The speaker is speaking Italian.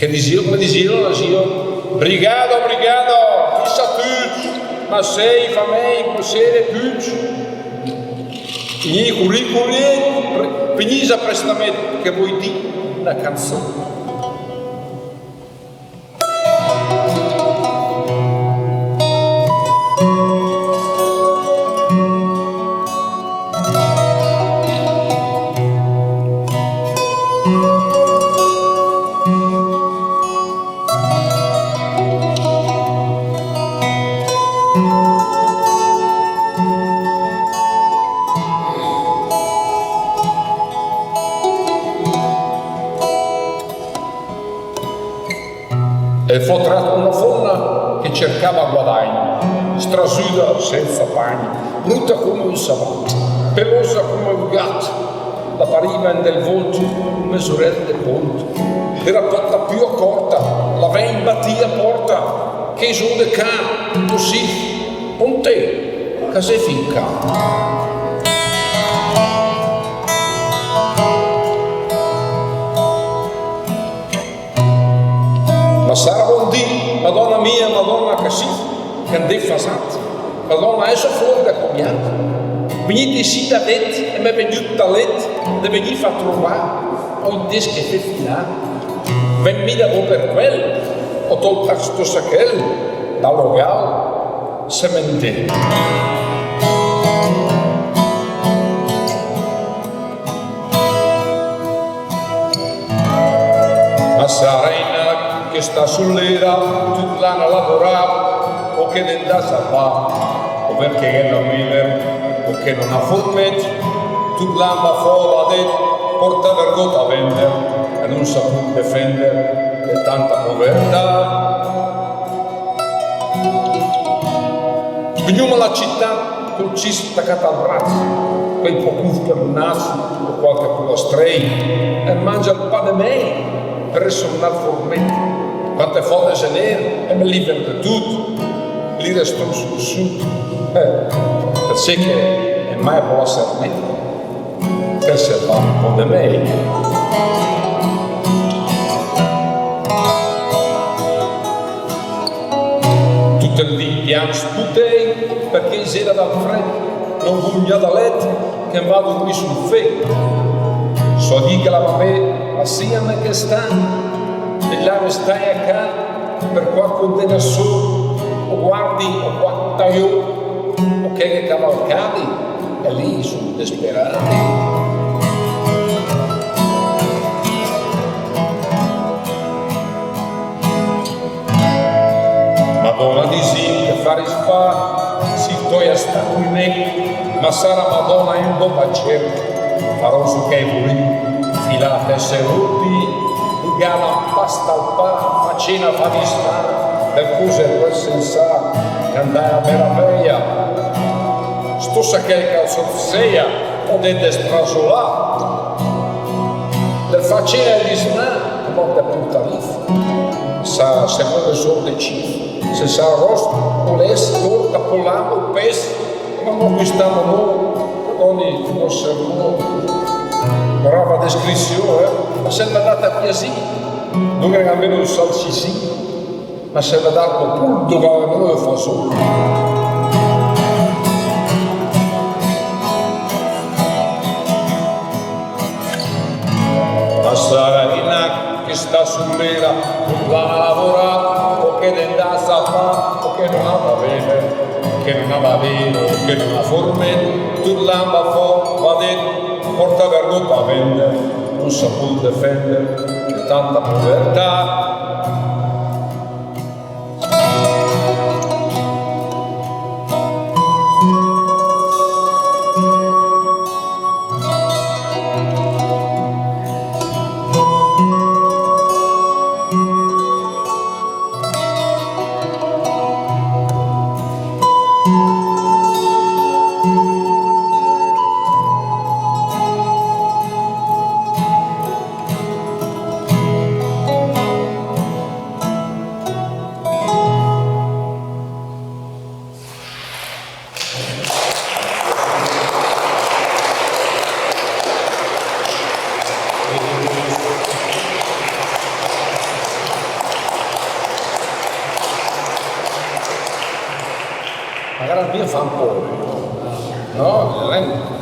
che dizione, brigado, chissà tu, ma sei famei, cos'è più? I curriculi, finisa prestamento, che vuoi dire una canzone. E fu tratto una fonna che cercava guadagno, strasuda senza bagno, brutta come un savant, pelosa come un gatto, la pariva nel volto come sorella del ponte. Era fatta più accorta, la ven battia porta, che su de can, così, con te, che sei finca. Ma sarà buon dì, Madonna mia, Madonna che sì, che andai fasat, Madonna adesso fuori da comiata, venite sì da let, e mi è venuto da let, de venire fa trovare, ho in desche che filare, venmi da voi per quel, ho tolto sto sacchel, da logal, semente. Ma sarà che sta sull'era, tutta l'anno a lavorare, o che ne dà a fare, o perché è la miller, o che non ha formeggio, tutta l'anno a fuori, porta vergogna a vendere, e non sa più difendere, e tanta povertà. Veniamo alla città, col cisto attaccato al braccio, quei poco per il naso, o qualche polastreio, e mangia il pane me. Presso un formetto, quante foto se ne e me li vende tutto, li resto su, perché che è mai può essere netto, per se fa un po' di meglio. Tutte le piano sputei, perché c'era dal freddo, non voglia da letto, che vado qui sul freddo. So di che la vabbè, assieme che sta, e là stai a casa, per qua condena su, o guardi, o quanta io, o che cavalcati, e lì sono disperati. Madonna di sì, che fare fa, si toia stato in me, ma sarà Madonna in bocca cerca. Farò su che muri, filate seduti, gala pasta al pa, facina fa di sta, per cose per senza, che andai a meraviglia. Sto sa che calzozzeia, o dente strasolà, del facina di sna, che morte punta lì, sa secondo solo dei cifre, se sa rosto, o les, torta, polano, pes, ma non questiamo noi. Ogni nostro brava descrizione, ma se l'ha data piacere, non è almeno un salsicì, ma se l'ha dato pur dove almeno fa solo. Ma sarà che sta sull'era, non va a lavorare, o che ne dà a fare, o che non ha bene. Che non ha vino, che non ha formetto, tu l'amba va dentro, porta vergogna a vendere, non sa più difendere, che tanta povertà. magari al mio fa un po', no? Non è